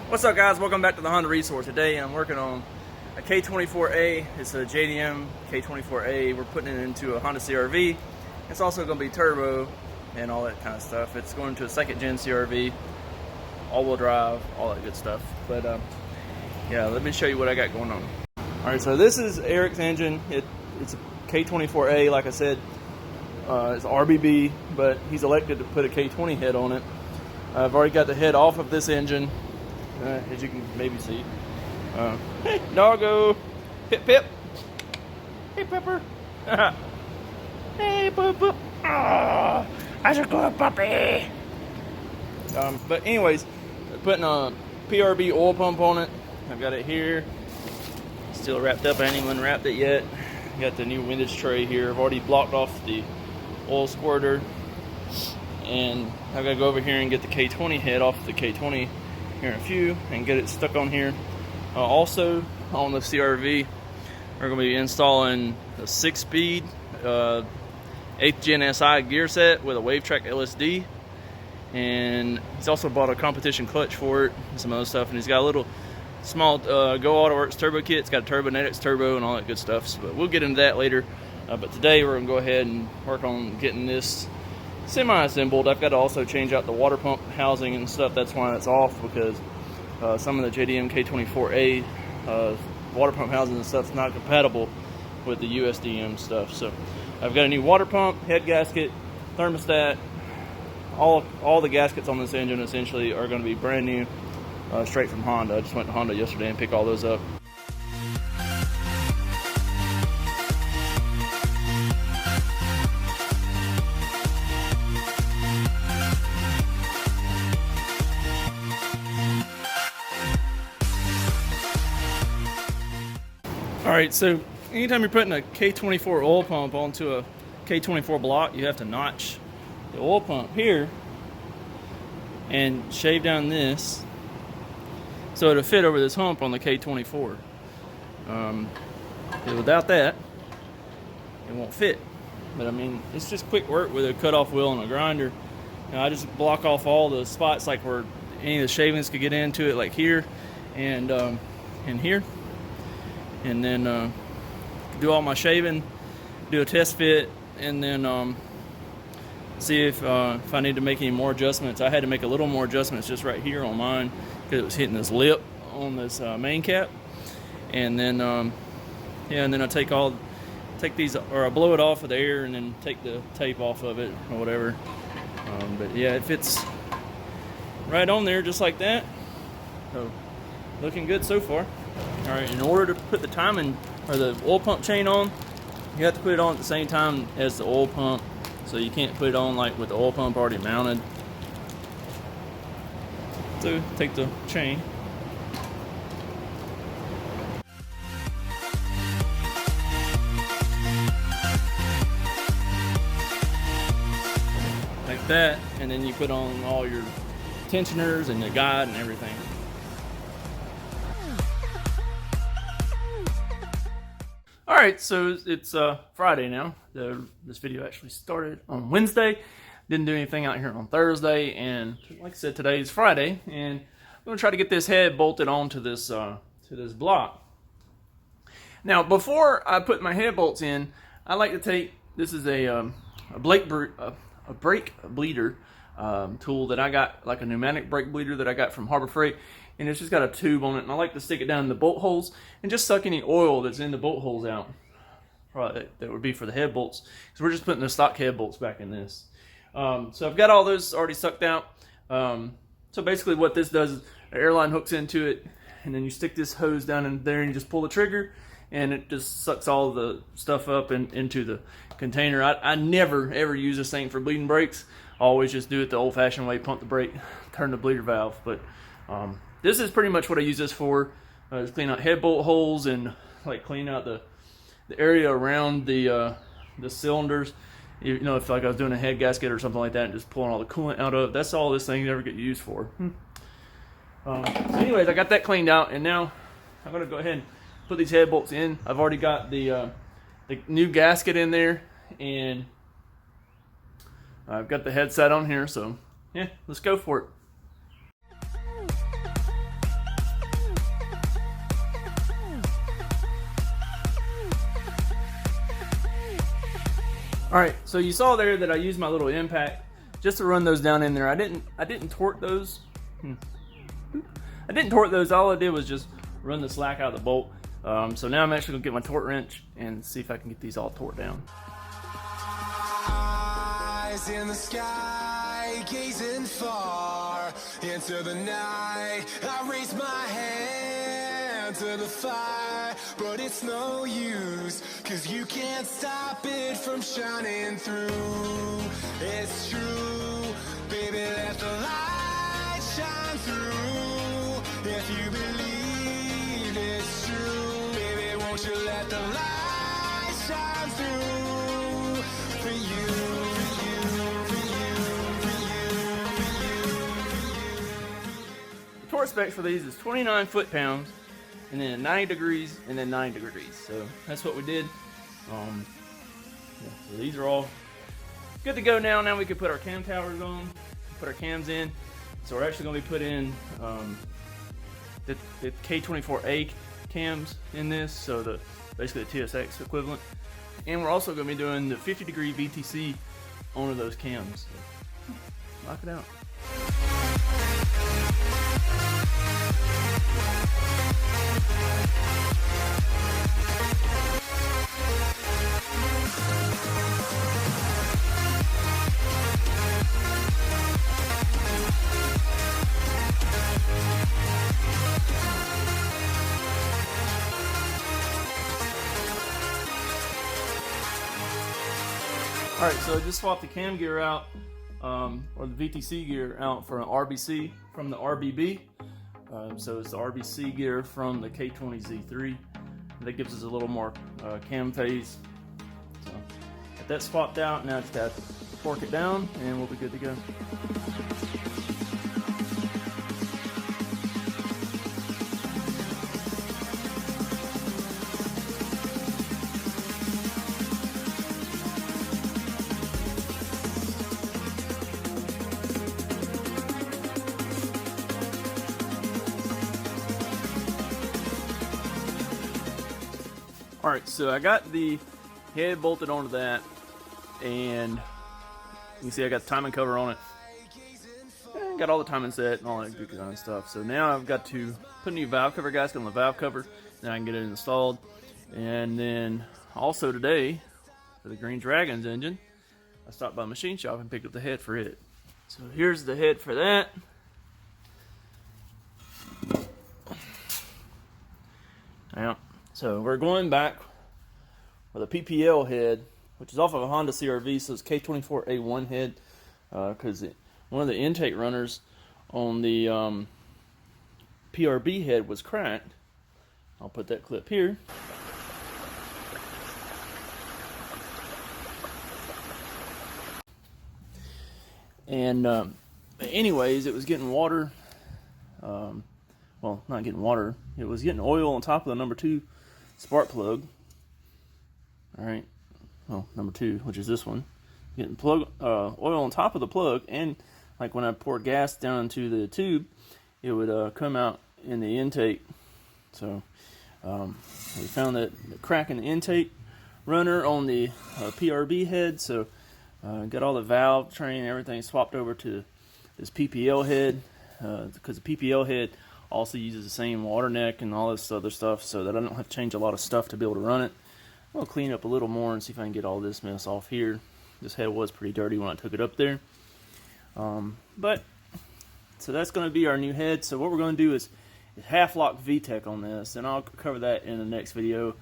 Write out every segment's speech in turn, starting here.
What's up, guys? Welcome back to the Honda Resource. Today I'm working on a K24A. It's a JDM K24A. We're putting it into a Honda CRV. It's also going to be turbo and all that kind of stuff. It's going to a second gen CRV, all-wheel drive, all that good stuff. But yeah, let me show you what I got going on. Alright, so this is Eric's engine. It's a K24A, like I said. It's RBB, but he's elected to put a K20 head on it. I've already got the head off of this engine. As you can maybe see. Hey, doggo! Pip, pip! Hey, Pepper! Hey, poop, poop! Oh, that's a good puppy! But anyways, putting a PRB oil pump on it. I've got it here. Still wrapped up. I haven't even unwrapped it yet. Got the new windage tray here. I've already blocked off the oil squirter. And I've got to go over here and get the K20 head off the K20 here in a few and get it stuck on here. Also on the CRV, we're going to be installing a 6-speed 8th gen SI gear set with a WaveTrack LSD, and he's also bought a competition clutch for it and some other stuff, and he's got a little small Go AutoWorks turbo kit. It's got a Turbonetics turbo and all that good stuff, so, but we'll get into that later. But today we're going to go ahead and work on getting this semi-assembled. I've got to also change out the water pump housing and stuff. That's why it's off, because some of the JDM K24A water pump housing and stuff's not compatible with the USDM stuff. So I've got a new water pump, head gasket, thermostat. All the gaskets on this engine essentially are going to be brand new, straight from Honda. I just went to Honda yesterday and picked all those up. Alright, so anytime you're putting a K24 oil pump onto a K24 block, you have to notch the oil pump here and shave down this so it'll fit over this hump on the K24. Without that, it won't fit. But I mean, it's just quick work with a cutoff wheel and a grinder. I just block off all the spots like where any of the shavings could get into it, like here and here. And then do all my shaving, do a test fit, and then see if I need to make any more adjustments. I had to make a little more adjustments just right here on mine because it was hitting this lip on this main cap. And then yeah, and then I take these, or I blow it off with air and then take the tape off of it or whatever. But yeah, it fits right on there just like that. So looking good so far. All right, in order to put the timing or the oil pump chain on, you have to put it on at the same time as the oil pump. So you can't put it on like with the oil pump already mounted. So take the chain. Like that, and then you put on all your tensioners and your guide and everything. Alright, so it's Friday now. This video actually started on Wednesday. Didn't do anything out here on Thursday, and like I said, today is Friday, and I'm going to try to get this head bolted onto this block. Now, before I put my head bolts in, I like to take, this is a brake bleeder tool that I got, like a pneumatic brake bleeder that I got from Harbor Freight. And it's just got a tube on it, and I like to stick it down in the bolt holes and just suck any oil that's in the bolt holes out. Probably that would be for the head bolts, because we're just putting the stock head bolts back in this. So I've got all those already sucked out. So basically what this does is an airline hooks into it, and then you stick this hose down in there and you just pull the trigger, and it just sucks all the stuff up into the container. I never ever use this thing for bleeding brakes. I always just do it the old-fashioned way, pump the brake, turn the bleeder valve. But this is pretty much what I use this for. Just clean out head bolt holes and like clean out the area around the cylinders. You know, if like I was doing a head gasket or something like that, and just pulling all the coolant out of. That's all this thing ever get used for. So anyways, I got that cleaned out, and now I'm gonna go ahead and put these head bolts in. I've already got the new gasket in there, and I've got the head set on here. So yeah, let's go for it. Alright, so you saw there that I used my little impact just to run those down in there. I didn't torque those. I didn't torque those. All I did was just run the slack out of the bolt. So now I'm actually gonna get my torque wrench and see if I can get these all torqued down. Eyes in the sky, gazing far into the night. I raise my hand to the fire, but it's no use, 'cause you can't stop it from shining through. It's true, baby, let the light shine through. If you believe it's true, baby, won't you let the light shine through for you, for you, for you, for you, for you. The torque specs for these is 29 foot-pounds, and then 90 degrees, and then 9 degrees. So that's what we did. So these are all good to go now. Now we can put our cam towers on, put our cams in. So we're actually going to be putting the K24A cams in this, so basically the TSX equivalent. And we're also going to be doing the 50-degree VTC onto those cams. So, knock it out. Alright, so I just swapped the cam gear out, or the VTC gear out for an RBC from the RBB. So it's the RBC gear from the K20Z3. That gives us a little more cam phase. So got that swapped out. Now I just got to torque it down and we'll be good to go. Alright, so I got the head bolted onto that, and you can see I got the timing cover on it. And got all the timing set and all that good kind of stuff. So now I've got to put a new valve cover gasket on the valve cover, then I can get it installed. And then also today, for the Green Dragon's engine, I stopped by the machine shop and picked up the head for it. So here's the head for that. Now, so we're going back with a PPL head, which is off of a Honda CRV, so it's K24A1 head, because one of the intake runners on the PRB head was cracked. I'll put that clip here. And anyways, it was getting water. Well, not getting water. It was getting oil on top of the number 2 spark plug. Alright. Well, number 2, which is this one. Getting oil on top of the plug, and like when I pour gas down into the tube, it would come out in the intake. So we found that the crack in the intake runner on the PRB head. So got all the valve train and everything swapped over to this PPL head, because the PPL head also uses the same water neck and all this other stuff, so that I don't have to change a lot of stuff to be able to run it. I'll clean up a little more and see if I can get all this mess off here. This head was pretty dirty when I took it up there. But so that's going to be our new head. So what we're going to do is half lock VTEC on this, and I'll cover that in the next video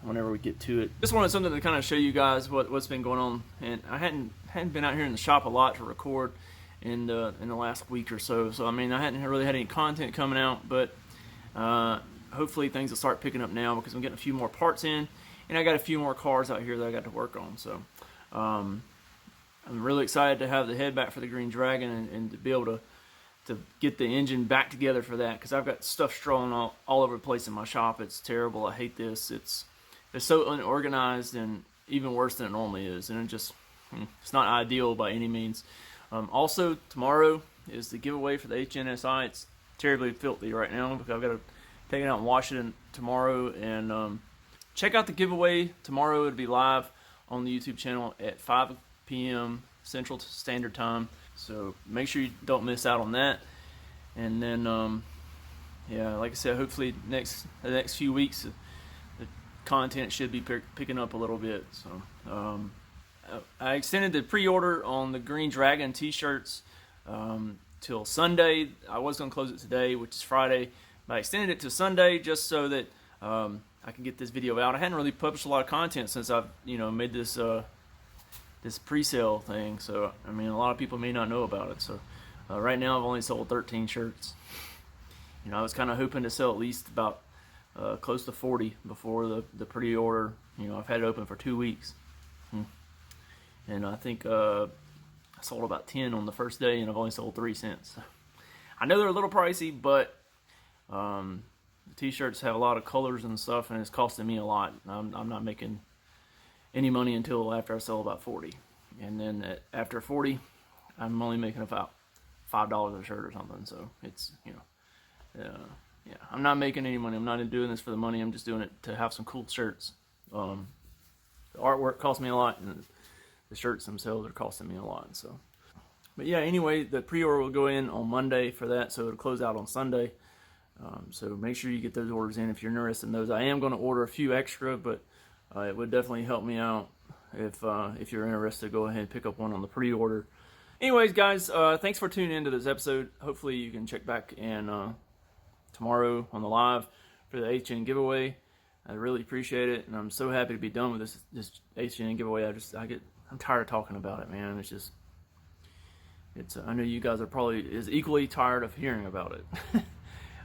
whenever we get to it. Just wanted something to kind of show you guys what's been going on, and I hadn't been out here in the shop a lot to record in the last week or so. So I mean, I hadn't really had any content coming out, but hopefully things will start picking up now, because I'm getting a few more parts in, and I got a few more cars out here that I got to work on. So I'm really excited to have the head back for the Green Dragon, and to be able to get the engine back together for that, because I've got stuff strewn all over the place in my shop. It's terrible. I hate this. It's so unorganized, and even worse than it normally is, and it's not ideal by any means. Also, tomorrow is the giveaway for the HNSI. It's terribly filthy right now, because I've got to take it out and wash it tomorrow. And check out the giveaway tomorrow. It'll be live on the YouTube channel at 5 p.m. Central Standard Time. So make sure you don't miss out on that. And then, yeah, like I said, hopefully the next few weeks, the content should be picking up a little bit. So I extended the pre-order on the Green Dragon t-shirts till Sunday. I was going to close it today, which is Friday, but I extended it to Sunday just so that I can get this video out. I hadn't really published a lot of content since I've made this this pre-sale thing, so I mean a lot of people may not know about it. So right now I've only sold 13 shirts. I was kind of hoping to sell at least about close to 40 before the pre-order. I've had it open for 2 weeks, and I think I sold about 10 on the first day, and I've only sold 3 since. I know they're a little pricey, but the t-shirts have a lot of colors and stuff, and it's costing me a lot. I'm not making any money until after I sell about 40, and then after 40 I'm only making about $5 a shirt or something. So it's yeah, I'm not making any money. I'm not doing this for the money. I'm just doing it to have some cool shirts. The artwork costs me a lot, and the shirts themselves are costing me a lot. So, but yeah, anyway, the pre-order will go in on Monday for that, so it'll close out on Sunday. So make sure you get those orders in if you're interested in those. I am going to order a few extra, but it would definitely help me out if you're interested. Go ahead and pick up one on the pre-order. Anyways, guys, thanks for tuning into this episode. Hopefully you can check back and tomorrow on the live for the HN giveaway. I really appreciate it, and I'm so happy to be done with this HN giveaway. I'm tired of talking about it, man. I know you guys are probably as equally tired of hearing about it.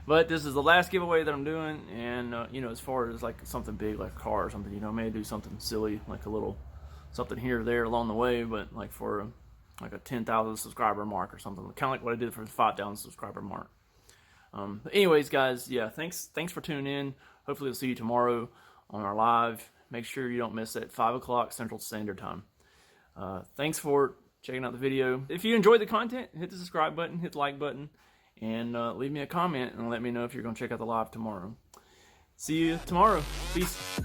But this is the last giveaway that I'm doing, and as far as like something big like a car or something, I may do something silly like a little something here or there along the way, but like for like a 10,000 subscriber mark or something, kind of like what I did for the 5,000 subscriber mark. But anyways, guys, yeah, thanks for tuning in. Hopefully we'll see you tomorrow on our live. Make sure you don't miss it at 5 o'clock Central Standard Time. Thanks for checking out the video. If you enjoyed the content, hit the subscribe button, hit the like button, and leave me a comment and let me know if you're going to check out the live tomorrow. See you tomorrow. Peace.